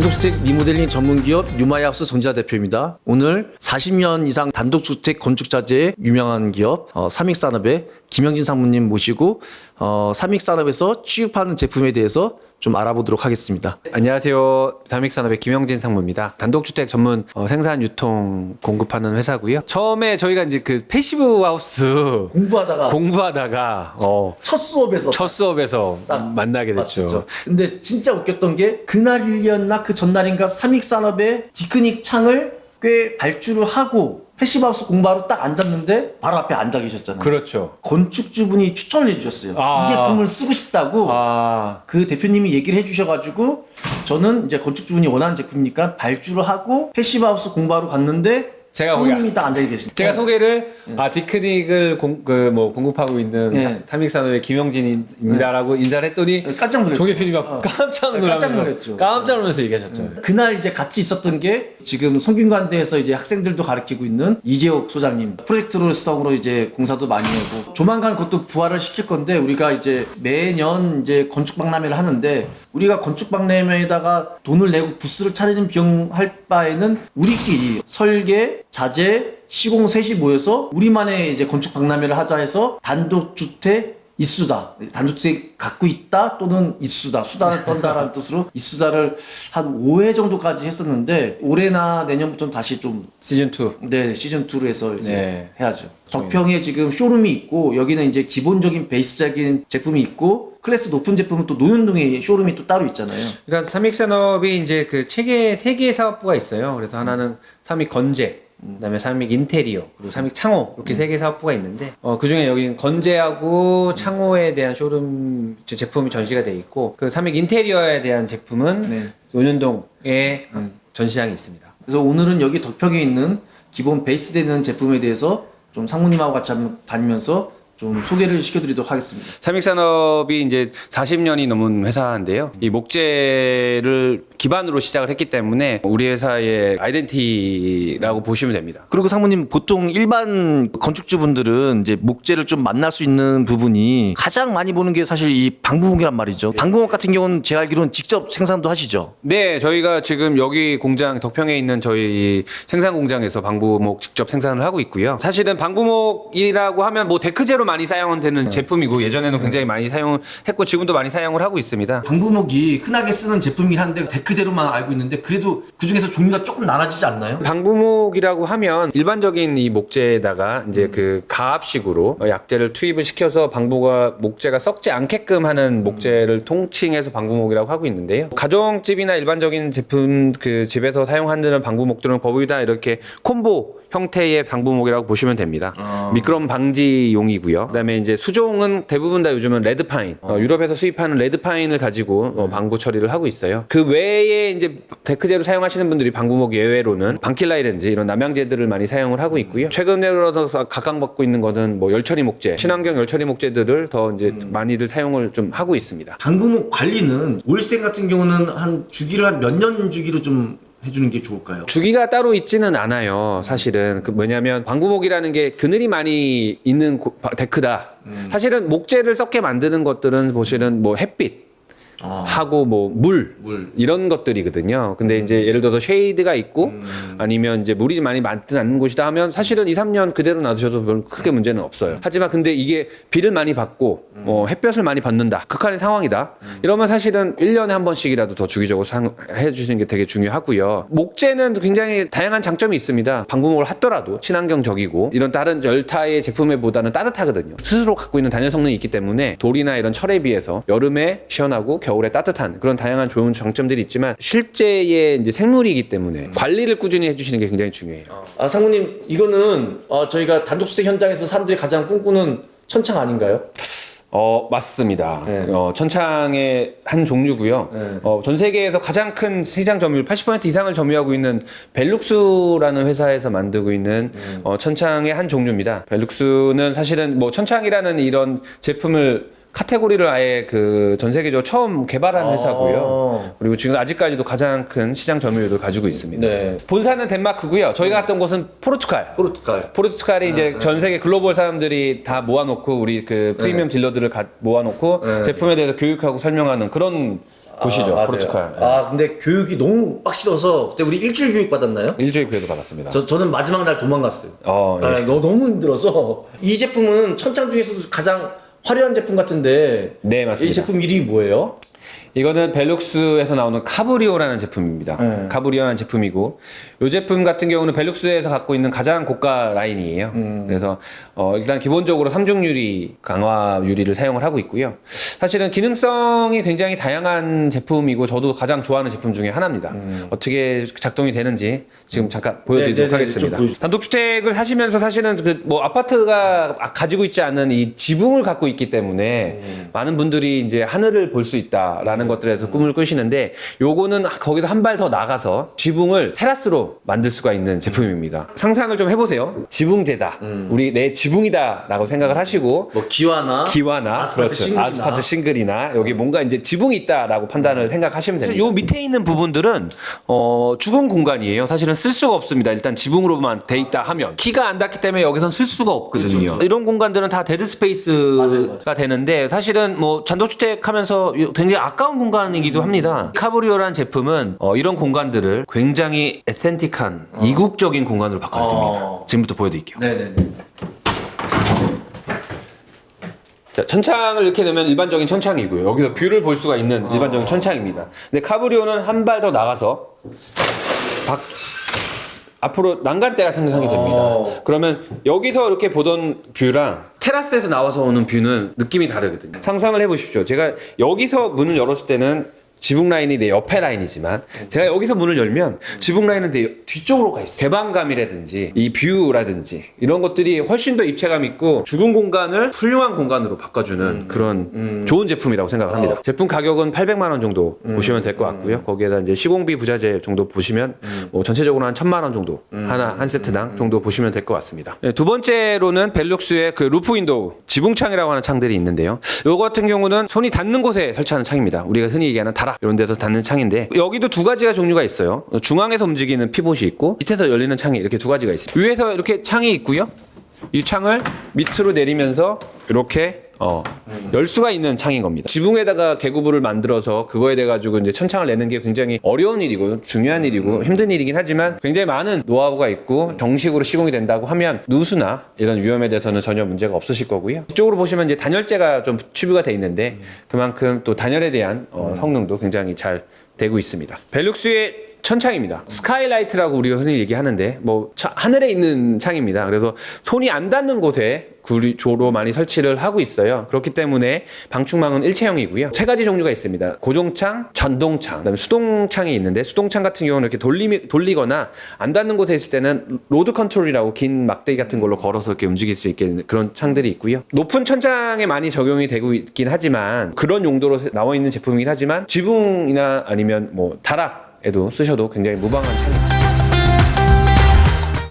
단독주택 리모델링 전문기업 유마이하우스 정지하 대표입니다. 오늘 40년 이상 단독주택 건축자재의 유명한 기업 삼익산업의 김영진 상무님 모시고 삼익산업에서 취급하는 제품에 대해서 좀 알아보도록 하겠습니다. 안녕하세요. 삼익산업의 김영진 상무입니다. 단독주택 전문 생산 유통 공급하는 회사고요. 처음에 저희가 이제 그 패시브 하우스 공부하다가 첫 수업에서 딱 만나게 됐죠. 맞죠. 근데 진짜 웃겼던 게 그날이었나 그 전날인가 삼익산업의 디크닉 창을 꽤 발주를 하고 패시브하우스 공부하러 딱 앉았는데 바로 앞에 앉아 계셨잖아요. 그렇죠. 건축주분이 추천을 해주셨어요. 이 제품을 쓰고 싶다고 그 대표님이 얘기를 해주셔가지고 저는 이제 건축주분이 원하는 제품이니까 발주를 하고 패시브하우스 공부하러 갔는데 상무님이 딱 앉아 계시니까 제가 소개를 디크닉을 공급하고 있는 삼익산업의 김영진입니다라고 인사를 했더니 깜짝 놀랐죠. 조 대표님이 깜짝 놀라면서 얘기하셨죠. 그날 이제 같이 있었던 게 지금 성균관대에서 이제 학생들도 가르치고 있는 이재옥 소장님, 프로젝트로성으로 이제 공사도 많이 하고 조만간 그것도 부활을 시킬 건데, 우리가 이제 매년 이제 건축박람회를 하는데 우리가 건축박람회에다가 돈을 내고 부스를 차리는 비용 할 바에는 우리끼리 설계, 자재, 시공 셋이 모여서 우리만의 이제 건축박람회를 하자 해서 단독주택 이수다, 단독주택 갖고 있다 또는 이수다, 수다를 떤다라는 뜻으로 이수다를 한 5회 정도까지 했었는데 올해나 내년부터는 다시 좀 시즌2. 네, 시즌2로 해서 이제 해야죠. 덕평에 지금 쇼룸이 있고 여기는 이제 기본적인 베이스적인 제품이 있고 클래스 높은 제품은 또 노현동에 쇼룸이 또 따로 있잖아요. 그러니까 삼익산업이 이제 그 세 개의 사업부가 있어요. 그래서 하나는 삼익건재, 그다음에 삼익 인테리어, 그리고 삼익 창호, 이렇게 세 개 사업부가 있는데 그 중에 여기 건재하고 창호에 대한 쇼룸 제품이 전시가 돼 있고, 그 삼익 인테리어에 대한 제품은 논현동에 전시장이 있습니다. 그래서 오늘은 여기 덕평에 있는 기본 베이스 되는 제품에 대해서 좀 상무님하고 같이 한번 다니면서 좀 소개를 시켜드리도록 하겠습니다. 삼익산업이 이제 40년이 넘은 회사인데요. 이 목재를 기반으로 시작을 했기 때문에 우리 회사의 아이덴티티라고 보시면 됩니다. 그리고 상무님, 보통 일반 건축주분들은 이제 목재를 좀 만날 수 있는 부분이 가장 많이 보는 게 사실 이 방부목이란 말이죠. 방부목 같은 경우는 제가 알기로는 직접 생산도 하시죠? 네, 저희가 지금 여기 공장 덕평에 있는 저희 생산 공장에서 방부목 직접 생산을 하고 있고요. 사실은 방부목이라고 하면 뭐 데크재로 많이 사용되는 제품이고 예전에는 굉장히 많이 사용했고 지금도 많이 사용을 하고 있습니다. 방부목이 흔하게 쓰는 제품이긴 한데 데크재로만 알고 있는데 그래도 그 중에서 종류가 조금 나눠지지 않나요? 방부목이라고 하면 일반적인 이 목재에다가 이제 그 가압식으로 약재를 투입을 시켜서 목재가 썩지 않게끔 하는 목재를 통칭해서 방부목이라고 하고 있는데요. 가정집이나 일반적인 제품 그 집에서 사용하는 방부목들은 거의 다 이렇게 콤보 형태의 방부목이라고 보시면 됩니다. 미끄럼 방지용이고요. 그다음에 이제 수종은 대부분 다 요즘은 레드파인, 유럽에서 수입하는 레드파인을 가지고 방부 처리를 하고 있어요. 그 외에 이제 데크재로 사용하시는 분들이 방부목 예외로는 방킬라이렌지 이런 남양재들을 많이 사용을 하고 있고요. 최근에 들어서 각광받고 있는 거는 뭐 열처리 목재, 친환경 열처리 목재들을 더 이제 많이들 사용을 좀 하고 있습니다. 방부목 관리는 월세 같은 경우는 한 주기를 한 몇 년 주기로 좀 해주는 게 좋을까요? 주기가 따로 있지는 않아요. 사실은 뭐냐면 방부목이라는 게 그늘이 많이 있는 데크다. 사실은 목재를 썩게 만드는 것들은 보시는 뭐 햇빛 하고 뭐 물 이런 것들이거든요. 근데 이제 예를 들어서 쉐이드가 있고 아니면 이제 물이 많이 맞지 않는 곳이다 하면 사실은 2, 3년 그대로 놔두셔도 별로 크게 문제는 없어요. 하지만 근데 이게 비를 많이 받고 햇볕을 많이 받는다, 극한의 상황이다 이러면 사실은 1년에 한 번씩이라도 더 주기적으로 해주시는 게 되게 중요하고요. 목재는 굉장히 다양한 장점이 있습니다. 방부목을 하더라도 친환경적이고 이런 다른 열타의 제품에 보다는 따뜻하거든요. 스스로 갖고 있는 단열 성능이 있기 때문에 돌이나 이런 철에 비해서 여름에 시원하고 겨울에 따뜻한 그런 다양한 좋은 장점들이 있지만 실제의 이제 생물이기 때문에 관리를 꾸준히 해주시는 게 굉장히 중요해요. 상무님, 이거는 저희가 단독주택 현장에서 사람들이 가장 꿈꾸는 천창 아닌가요? 맞습니다. 천창의 한 종류고요. 전 세계에서 가장 큰 시장 점유율 80% 이상을 점유하고 있는 벨룩스라는 회사에서 만들고 있는 천창의 한 종류입니다. 벨룩스는 사실은 뭐 천창이라는 이런 제품을 카테고리를 아예 그 전 세계적으로 처음 개발한 회사고요. 그리고 지금 아직까지도 가장 큰 시장 점유율을 가지고 있습니다. 네. 본사는 덴마크고요. 저희가 갔던 곳은 포르투갈이 이제 전 세계 글로벌 사람들이 다 모아놓고 우리 그 프리미엄 딜러들을 모아놓고 제품에 대해서 교육하고 설명하는 그런 보시죠. 맞아요. 프로토콜. 아 근데 교육이 너무 빡시어서 그때 우리 일주일 교육 받았나요? 일주일 교육을 받았습니다. 저는 마지막 날 도망갔어요. 예. 아, 너무 힘들어서 이 제품은 천창 중에서도 가장 화려한 제품 같은데 네, 맞습니다. 이 제품 이름이 뭐예요? 이거는 벨룩스에서 나오는 카브리오라는 제품입니다. 카브리오라는 제품이고 이 제품 같은 경우는 벨룩스에서 갖고 있는 가장 고가 라인이에요. 그래서 일단 기본적으로 삼중 유리, 강화 유리를 사용을 하고 있고요. 사실은 기능성이 굉장히 다양한 제품이고 저도 가장 좋아하는 제품 중에 하나입니다. 어떻게 작동이 되는지 지금 잠깐 보여드리도록 하겠습니다. 단독주택을 사시면서 사실은 그 뭐 아파트가 가지고 있지 않은 이 지붕을 갖고 있기 때문에 많은 분들이 이제 하늘을 볼 수 있다라는 것들에서 꿈을 꾸시는데 요거는 거기서 한 발 더 나가서 지붕을 테라스로 만들 수가 있는 제품입니다. 상상을 좀 해보세요. 지붕재다. 우리 내 지붕이다라고 생각을 하시고 뭐 기와나 아스파트 싱글이나 여기 뭔가 이제 지붕이 있다라고 판단을 생각하시면 됩니다. 요 밑에 있는 부분들은 죽은 공간이에요. 사실은 쓸 수가 없습니다. 일단 지붕으로만 돼 있다 하면 키가 안 닿기 때문에 여기선 쓸 수가 없거든요. 그쵸. 이런 공간들은 다 데드 스페이스가 되는데 사실은 뭐 단독주택 하면서 굉장히 아까운 공간이기도 합니다. 카브리오라는 제품은 이런 공간들을 굉장히 에센틱한 이국적인 공간으로 바꿔줍니다. 지금부터 보여드릴게요. 네네네. 자, 천창을 이렇게 넣으면 일반적인 천창이고요. 여기서 뷰를 볼 수가 있는 일반적인 천창입니다. 근데 카브리오는 한 발 더 나가서 앞으로 난간대가 생성이 됩니다. 그러면 여기서 이렇게 보던 뷰랑 테라스에서 나와서 오는 뷰는 느낌이 다르거든요. 상상을 해보십시오. 제가 여기서 문을 열었을 때는 지붕 라인이 내 옆에 라인이지만 제가 여기서 문을 열면 지붕 라인은 내 뒤쪽으로 가 있어요. 개방감이라든지 이 뷰라든지 이런 것들이 훨씬 더 입체감 있고 죽은 공간을 훌륭한 공간으로 바꿔주는 그런 좋은 제품이라고 생각을 합니다. 제품 가격은 800만 원 정도 보시면 될 것 같고요. 거기에다 이제 시공비 부자재 정도 보시면 뭐 전체적으로 한 1000만 원 정도 한 세트당 정도 보시면 될 것 같습니다. 네, 두 번째로는 벨룩스의 그 루프 윈도우 지붕창이라고 하는 창들이 있는데요. 이거 같은 경우는 손이 닿는 곳에 설치하는 창입니다. 우리가 흔히 얘기하는 다락 이런 데서 닿는 창인데 여기도 두 가지가 종류가 있어요. 중앙에서 움직이는 피봇이 있고 밑에서 열리는 창이 이렇게 두 가지가 있습니다. 위에서 이렇게 창이 있고요. 이 창을 밑으로 내리면서 이렇게 열 수가 있는 창인 겁니다. 지붕에다가 개구부를 만들어서 그거에 대해 가지고 이제 천창을 내는 게 굉장히 어려운 일이고 중요한 일이고 힘든 일이긴 하지만 굉장히 많은 노하우가 있고 정식으로 시공이 된다고 하면 누수나 이런 위험에 대해서는 전혀 문제가 없으실 거고요. 이쪽으로 보시면 이제 단열재가 좀 취부가 돼 있는데 그만큼 또 단열에 대한 성능도 굉장히 잘 되고 있습니다. 벨룩스의 천창입니다. 스카이라이트라고 우리가 흔히 얘기하는데 뭐 하늘에 있는 창입니다. 그래서 손이 안 닿는 곳에 구조로 많이 설치를 하고 있어요. 그렇기 때문에 방충망은 일체형이고요. 세 가지 종류가 있습니다. 고정창, 전동창, 그다음에 수동창이 있는데 수동창 같은 경우는 이렇게 돌리거나 안 닿는 곳에 있을 때는 로드 컨트롤이라고 긴 막대기 같은 걸로 걸어서 이렇게 움직일 수 있게 그런 창들이 있고요. 높은 천장에 많이 적용이 되고 있긴 하지만 그런 용도로 나와 있는 제품이긴 하지만 지붕이나 아니면 뭐 다락에도 쓰셔도 굉장히 무방한 창입니다.